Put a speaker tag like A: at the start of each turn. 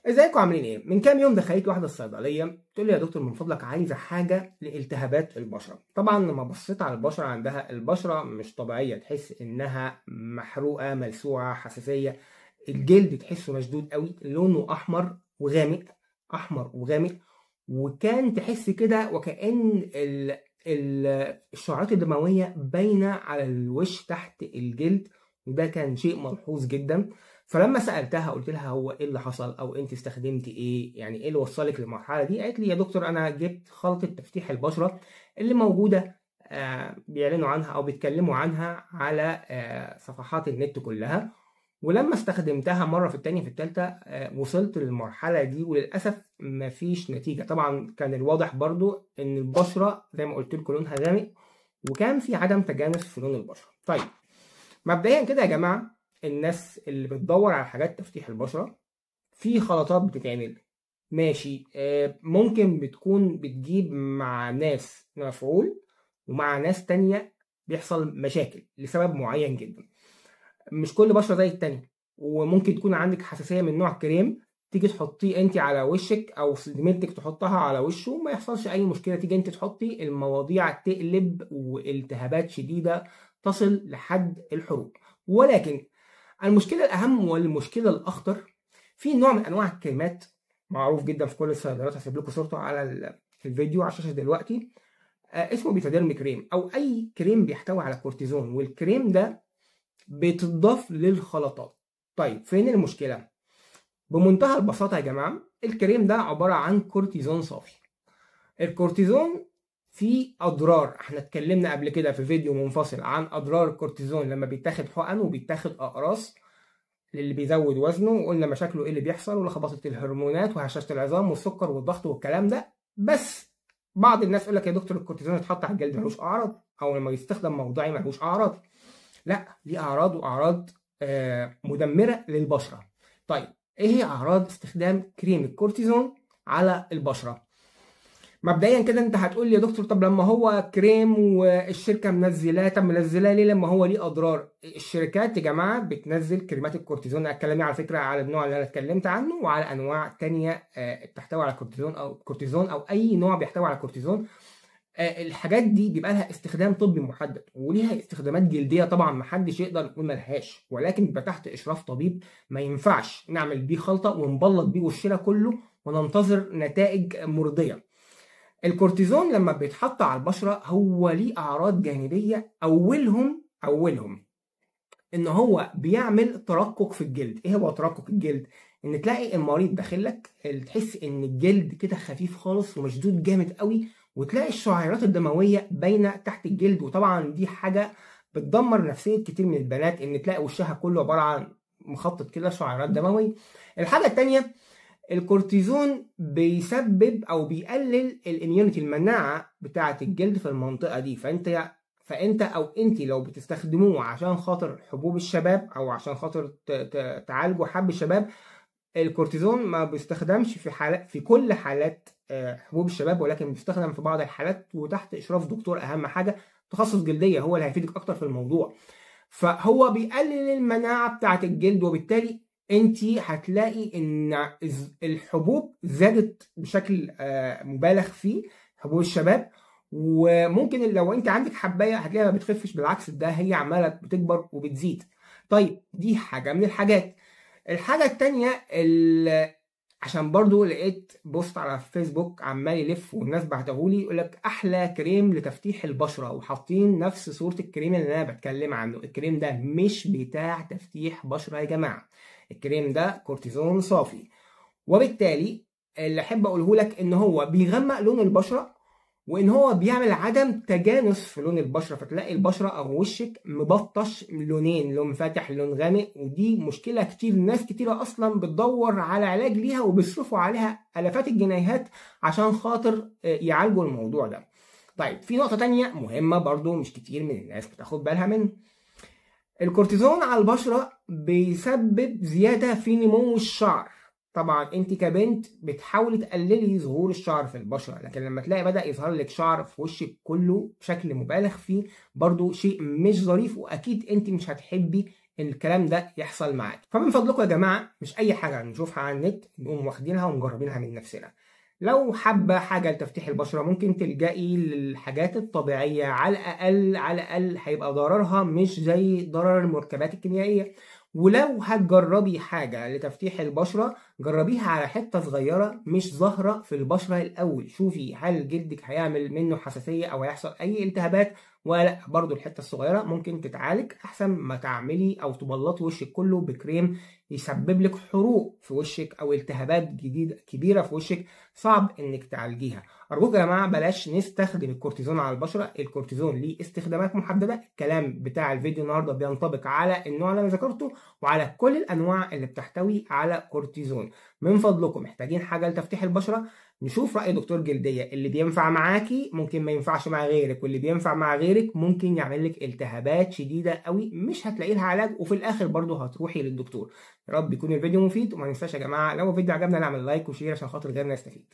A: ازيكم عاملين ايه؟ من كام يوم دخلت واحده الصيدليه تقول لي يا دكتور من فضلك عايزه حاجه لالتهابات البشره. طبعا لما بصيت على البشره عندها البشره مش طبيعيه، تحس انها محروقه ملسوعه حساسيه. الجلد تحسه مشدود قوي، لونه احمر وغامق، احمر وغامق. وكان تحس كده وكأن الشعرات الدمويه باينه على الوش تحت الجلد، وده كان شيء ملحوظ جدا. فلما سألتها قلت لها هو ايه اللي حصل او انت استخدمتي ايه، يعني ايه اللي وصلك للمرحله دي؟ قالت لي يا دكتور انا جبت خلطه تفتيح البشره اللي موجوده بيعلنوا عنها او بيتكلموا عنها على صفحات النت كلها، ولما استخدمتها مره في التانية في التالتة وصلت للمرحله دي، وللاسف مفيش نتيجه. طبعا كان الواضح برضو ان البشره زي ما قلت لكم لونها غامق، وكان في عدم تجانس في لون البشره. طيب مبدئيا كده يا جماعه، الناس اللي بتدور على حاجات تفتيح البشرة في خلطات بتتعمل ماشي، ممكن بتكون بتجيب مع ناس مفعول ومع ناس تانية بيحصل مشاكل لسبب معين جدا. مش كل بشرة زي التانية، وممكن تكون عندك حساسية من نوع كريم تيجي تحطيه انت على وشك او زميلتك تحطها على وشه ما يحصلش اي مشكلة، تيجي انت تحطي المواضيع تقلب والتهابات شديدة تصل لحد الحروق. ولكن المشكلة الأهم والمشكلة الأخطر في نوع من أنواع الكريمات معروف جدا في كل الصيدليات، هسيب لكم صورته على الفيديو على الشاشة دلوقتي، اسمه بيتاديرم كريم أو أي كريم بيحتوي على كورتيزون، والكريم ده بيتضاف للخلطات. طيب فين المشكلة؟ بمنتهى البساطة يا جماعة، الكريم ده عبارة عن كورتيزون صافي. الكورتيزون فيه أضرار، احنا اتكلمنا قبل كده في فيديو منفصل عن أضرار الكورتيزون لما بيتاخد حقن وبيتاخد أقراص للي بيزود وزنه، وقلنا مشاكله ايه اللي بيحصل ولخبطه الهرمونات وهشاشه العظام والسكر والضغط والكلام ده. بس بعض الناس يقول لك يا دكتور الكورتيزون يتحط على الجلد ملوش اعراض، او لما يستخدم موضعي ملوش اعراض. لا، ليه اعراض، واعراض مدمره للبشره. طيب ايه هي اعراض استخدام كريم الكورتيزون على البشره؟ مبدئيا كده انت هتقول لي يا دكتور طب لما هو كريم والشركه منزلاه، طب منزلاه ليه لما هو ليه اضرار؟ الشركات يا جماعه بتنزل كريمات الكورتيزون، اتكلمي على فكره على النوع اللي انا اتكلمت عنه وعلى انواع تانية بتحتوي على كورتيزون او اي نوع بيحتوي على كورتيزون. الحاجات دي بيبقى لها استخدام طبي محدد وليها استخدامات جلديه طبعا محدش يقدر يقول ملهاش، ولكن بيبقى تحت اشراف طبيب. ما ينفعش نعمل بيه خلطه ونبلط بيه وشنا كله وننتظر نتائج مرضيه. الكورتيزون لما بيتحط على البشرة هو ليه أعراض جانبية، أولهم إن هو بيعمل ترقق في الجلد. إيه هو ترقق الجلد؟ إن تلاقي المريض داخلك تحس إن الجلد كده خفيف خالص ومشدود جامد قوي، وتلاقي الشعيرات الدموية باينة تحت الجلد، وطبعا دي حاجة بتدمر نفسية كتير من البنات، إن تلاقي وشها كله عبارة عن مخطط كده شعيرات دموية. الحاجة التانية، الكورتيزون بيسبب او بيقلل الاميونيتي، المناعه بتاعه الجلد في المنطقه دي. فانت او انت لو بتستخدموه عشان خاطر حبوب الشباب او عشان خاطر تعالجوا حب الشباب، الكورتيزون ما بيستخدمش في كل حالات حبوب الشباب، ولكن بيستخدم في بعض الحالات وتحت اشراف دكتور، اهم حاجه تخصص جلديه هو اللي هيفيدك اكتر في الموضوع. فهو بيقلل المناعه بتاعه الجلد، وبالتالي انت هتلاقي ان الحبوب زادت بشكل مبالغ فيه، حبوب الشباب. وممكن لو انت عندك حبايه هتلاقيها ما بتخفش، بالعكس ده هي عماله بتكبر وبتزيد. طيب دي حاجه من الحاجات. الحاجه التانيه عشان برضو لقيت بوست على فيسبوك عمال يلف والناس بعتهولي يقول لك احلى كريم لتفتيح البشره، وحاطين نفس صوره الكريم اللي انا بتكلم عنه. الكريم ده مش بتاع تفتيح بشره يا جماعه، الكريم ده كورتيزون صافي، وبالتالي اللي احب اقوله لك ان هو بيغمق لون البشره، وان هو بيعمل عدم تجانس في لون البشره، فتلاقي البشره او وشك مبطش لونين، لون فاتح لون غامق. ودي مشكله كتير، ناس كتيره اصلا بتدور على علاج ليها وبيصرفوا عليها الافات الجنيهات عشان خاطر يعالجوا الموضوع ده. طيب في نقطه تانية مهمه برضو مش كتير من الناس بتاخد بالها منها، الكورتيزون على البشرة بيسبب زيادة في نمو الشعر. طبعا انت كبنت بتحاولي تقللي ظهور الشعر في البشرة، لكن لما تلاقي بدأ يظهر لك شعر في وشك كله بشكل مبالغ فيه، برضو شيء مش ظريف، واكيد انت مش هتحبي الكلام ده يحصل معاك. فمن فضلكم يا جماعه مش اي حاجه نشوفها على النت نقوم واخدينها ومجربينها من نفسنا. لو حابه حاجه لتفتيح البشره ممكن تلجئي للحاجات الطبيعيه، على الاقل هيبقى ضررها مش زي ضرر المركبات الكيميائيه. ولو هتجربي حاجه لتفتيح البشره جربيها على حته صغيره مش ظاهره في البشره الاول، شوفي هل جلدك هيعمل منه حساسيه او هيحصل اي التهابات ولا برضو الحته الصغيره ممكن تتعالج، احسن ما تعملي او تبلطي وشك كله بكريم يسبب لك حروق في وشك او التهابات جديده كبيره في وشك صعب انك تعالجيها. ارجوك يا جماعه بلاش نستخدم الكورتيزون على البشره، الكورتيزون ليه استخدامات محدده، الكلام بتاع الفيديو النهارده بينطبق على النوع اللي انا ذكرته وعلى كل الانواع اللي بتحتوي على كورتيزون. من فضلكم محتاجين حاجه لتفتيح البشره نشوف رأي دكتور جلدية، اللي بينفع معاكي ممكن ما ينفعش مع غيرك، واللي بينفع مع غيرك ممكن يعمل لك التهابات شديدة قوي مش هتلاقي لها علاج، وفي الآخر برضه هتروحي للدكتور. يا رب يكون الفيديو مفيد، وما ننساش يا جماعة لو الفيديو عجبنا نعمل لايك وشير عشان خاطر غيرنا يستفيد.